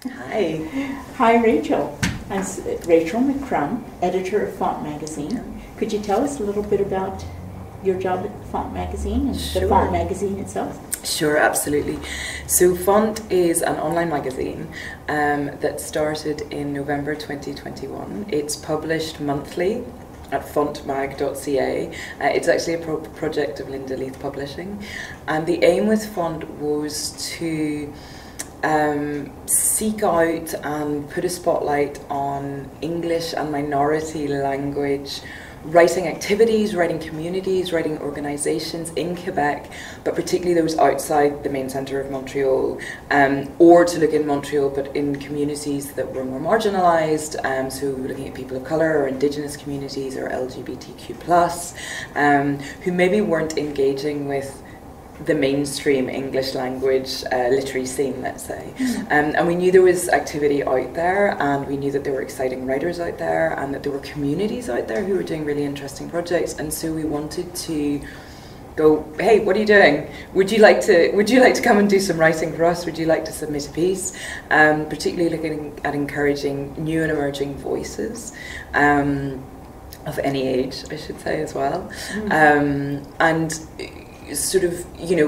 Hi. Hi, Rachel. I'm Rachel McCrum, editor of Font Magazine. Could you tell us a little bit about your job at Font Magazine and the Font Magazine itself? Sure, absolutely. So Font is an online magazine that started in November 2021. It's published monthly at fontmag.ca. It's actually a project of Linda Leith Publishing, and the aim with Font was to seek out and put a spotlight on English and minority language writing activities, writing communities, writing organisations in Quebec, but particularly those outside the main centre of Montreal, or to look in Montreal but in communities that were more marginalised, so looking at people of colour or Indigenous communities or LGBTQ+, who maybe weren't engaging with the mainstream English language literary scene, let's say. And we knew there was activity out there, and we knew that there were exciting writers out there, and that there were communities out there who were doing really interesting projects. And so we wanted to go, hey, what are you doing? Would you like to come and do some writing for us? Would you like to submit a piece? Particularly looking at encouraging new and emerging voices. Of any age, I should say, as well. And sort of,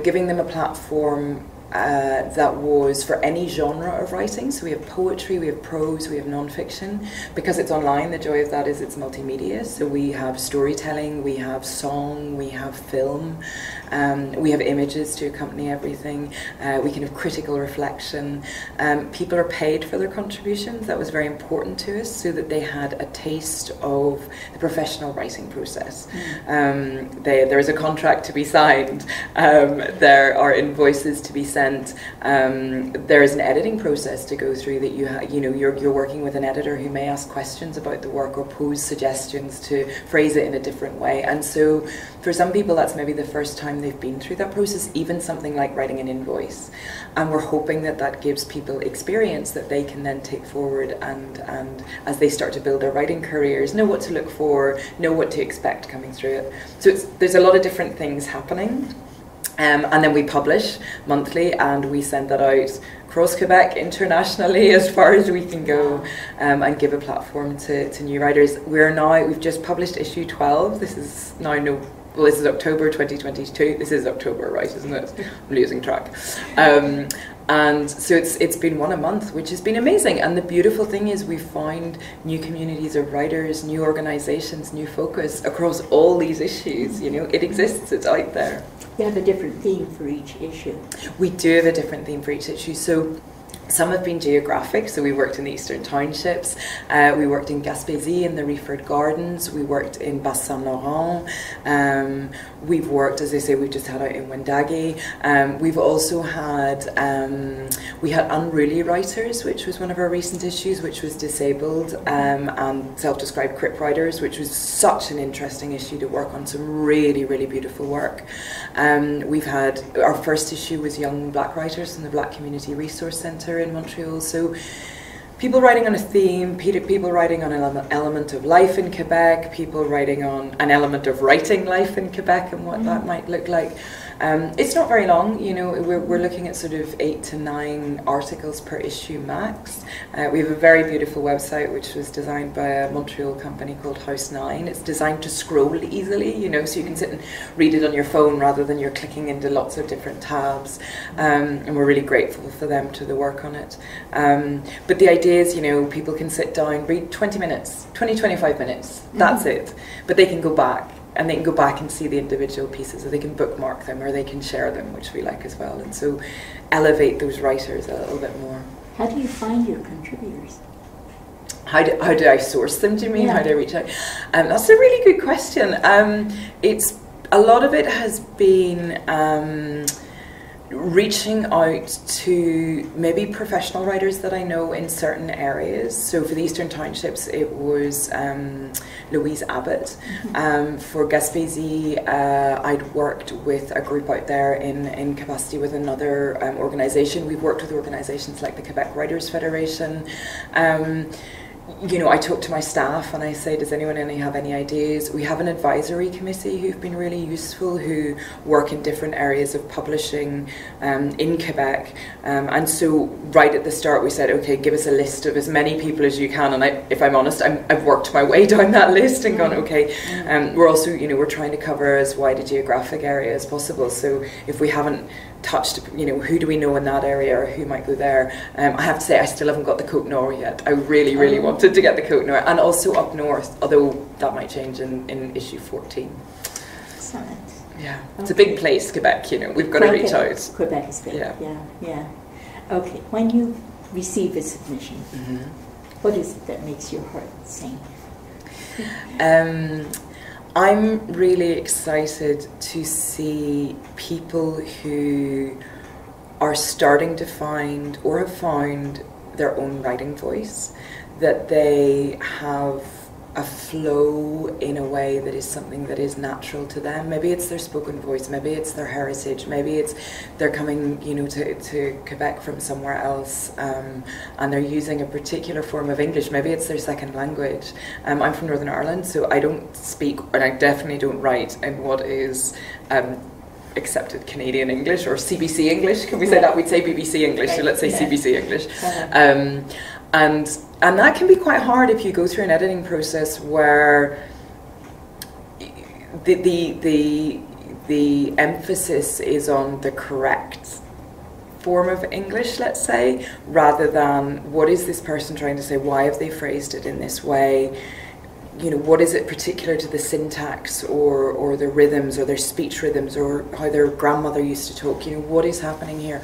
giving them a platform that was for any genre of writing. So we have poetry, we have prose, we have non-fiction. Because it's online, the joy of that is it's multimedia. So we have storytelling, we have song, we have film, we have images to accompany everything. We can have critical reflection. People are paid for their contributions. That was very important to us, so that they had a taste of the professional writing process. There is a contract to be signed. There are invoices to be sent. There is an editing process to go through that you're working with an editor who may ask questions about the work or pose suggestions to phrase it in a different way. And so for some people that's maybe the first time they've been through that process, even something like writing an invoice. And we're hoping that that gives people experience that they can then take forward and as they start to build their writing careers, know what to look for, know what to expect coming through it. So there's a lot of different things happening. And then we publish monthly, and we send that out across Quebec, internationally, as far as we can go, and give a platform to new writers. We've just published issue 12. This is this is October 2022. This is October, right, isn't it? I'm losing track. And so it's been one a month, which has been amazing. And the beautiful thing is we find new communities of writers, new organisations, new focus across all these issues. It exists, it's out there. You have a different theme for each issue. We do have a different theme for each issue. So some have been geographic, so we worked in the Eastern Townships, we worked in Gaspésie in the Reeford Gardens, we worked in Bas-Saint-Laurent, we've worked, as I say, we've just had out in Wendake. We've also had, we had unruly writers, which was one of our recent issues, which was disabled and self-described crip writers, which was such an interesting issue to work on, some really, really beautiful work. We've had, our first issue was young black writers from the Black Community Resource Centre in Montreal. So people writing on a theme, people writing on an element of life in Quebec, people writing on an element of writing life in Quebec and what that might look like. It's not very long, we're looking at sort of 8 to 9 articles per issue max. We have a very beautiful website which was designed by a Montreal company called House 9. It's designed to scroll easily, so you can sit and read it on your phone rather than you're clicking into lots of different tabs. And we're really grateful for them to the work on it. But the idea is, people can sit down, read 20 minutes, 25 minutes, that's it. But they can go back. And they can go back and see the individual pieces, or they can bookmark them, or they can share them, which we like as well. And so elevate those writers a little bit more. How do you find your contributors? How do I source them, do you mean? Yeah. How do I reach out? That's a really good question. A lot of it has been reaching out to maybe professional writers that I know in certain areas. So for the Eastern Townships, it was Louise Abbott. For Gaspésie, I'd worked with a group out there in capacity with another organisation. We've worked with organisations like the Quebec Writers Federation. you know, I talk to my staff and I say, does anyone have any ideas? We have an advisory committee who've been really useful, who work in different areas of publishing in Quebec. And so right at the start we said, okay, give us a list of as many people as you can. And if I'm honest, I've worked my way down that list and gone, okay. We're also, you know, we're trying to cover as wide a geographic area as possible. So if we haven't touched, you know, who do we know in that area or who might go there? I have to say I still haven't got the Côte Nord yet. I really wanted to get the Côte Nord, and also up north, although that might change in issue 14. Excellent. Yeah, it's a big place, Quebec, you know, we've got to reach out. Quebec is big, yeah. Okay, when you receive a submission, what is it that makes your heart sing? I'm really excited to see people who are starting to find or have found their own writing voice, that they have a flow in a way that is something that is natural to them. Maybe it's their spoken voice, maybe it's their heritage, maybe it's they're coming, you know, to Quebec from somewhere else, and they're using a particular form of English. Maybe it's their second language. I'm from Northern Ireland, so I don't speak, and I definitely don't write in what is accepted Canadian English or CBC English. Can we say that? We'd say BBC English, so let's say CBC English. And that can be quite hard if you go through an editing process where the emphasis is on the correct form of English, let's say, rather than what is this person trying to say, why have they phrased it in this way, you know, what is it particular to the syntax or the rhythms or their speech rhythms or how their grandmother used to talk, you know, what is happening here?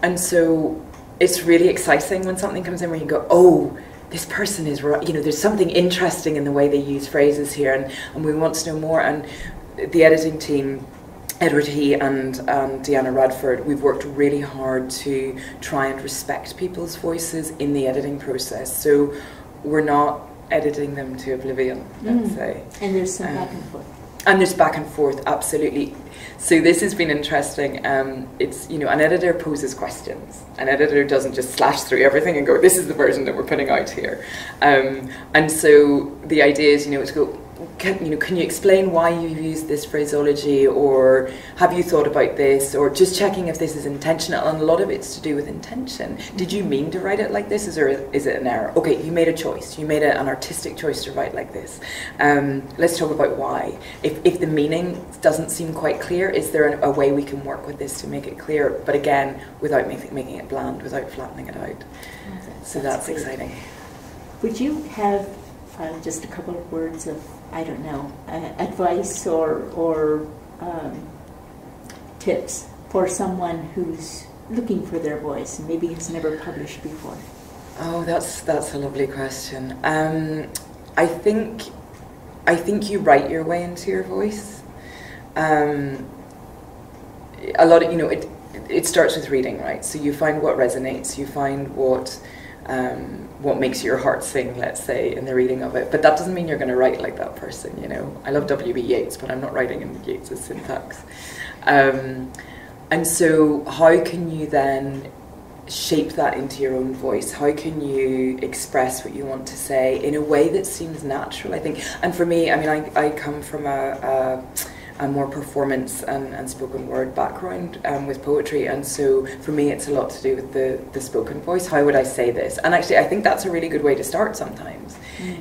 And so it's really exciting when something comes in where you go, oh, this person is right, you know, there's something interesting in the way they use phrases here, and we want to know more. And the editing team, Edward He and Deanna Radford, we've worked really hard to try and respect people's voices in the editing process. So we're not editing them to oblivion, let's say. And there's some back and forth. And there's back and forth, absolutely. So this has been interesting. It's, you know, an editor poses questions. An editor doesn't just slash through everything and go, this is the version that we're putting out here. And so the idea is, you know, to go, can you explain why you've used this phraseology, or have you thought about this, or just checking if this is intentional. And a lot of it's to do with intention. Did you mean to write it like this, or is it an error? Okay, you made a choice. You made an artistic choice to write like this. Let's talk about why. If the meaning doesn't seem quite clear, is there a way we can work with this to make it clear? But again, without making it bland, without flattening it out. So that's exciting. Would you have just a couple of words of, I don't know, advice or tips for someone who's looking for their voice and maybe has never published before? Oh, that's a lovely question. I think you write your way into your voice. A lot of, you know, it starts with reading, right? So you find what resonates, you find what makes your heart sing, let's say, in the reading of it. But that doesn't mean you're going to write like that person, you know. I love W.B. Yeats, but I'm not writing in Yeats' syntax. And so how can you then shape that into your own voice? How can you express what you want to say in a way that seems natural, I think? And for me, I mean, I come from a more performance and spoken word background with poetry, and so for me it's a lot to do with the spoken voice. How would I say this? And actually I think that's a really good way to start sometimes.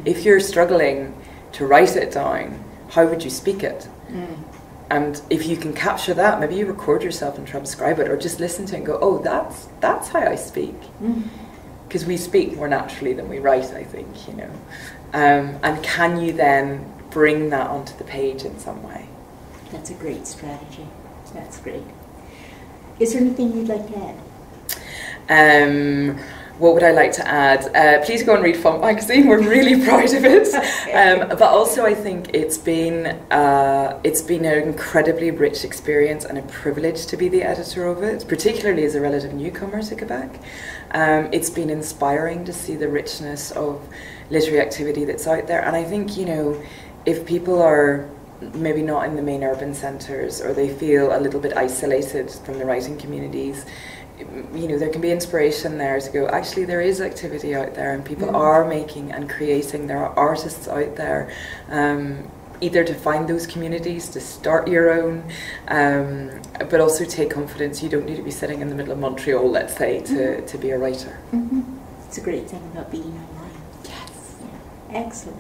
If you're struggling to write it down, how would you speak it? And if you can capture that, maybe you record yourself and transcribe it, or just listen to it and go, oh, that's how I speak. Because we speak more naturally than we write, I think, you know. And can you then bring that onto the page in some way? That's a great strategy. That's great. Is there anything you'd like to add? What would I like to add? Please go and read Font Magazine. We're really proud of it. But also, I think it's been an incredibly rich experience and a privilege to be the editor of it, particularly as a relative newcomer to Quebec. It's been inspiring to see the richness of literary activity that's out there. And I think, you know, if people are maybe not in the main urban centres, or they feel a little bit isolated from the writing communities, you know, there can be inspiration there to go, actually there is activity out there and people are making and creating, there are artists out there, either to find those communities, to start your own, but also take confidence. You don't need to be sitting in the middle of Montreal, let's say, to be a writer. It's a great thing about being online. Yes. Yeah. Excellent.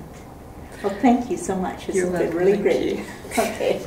Well, thank you so much. It's been really great. Okay.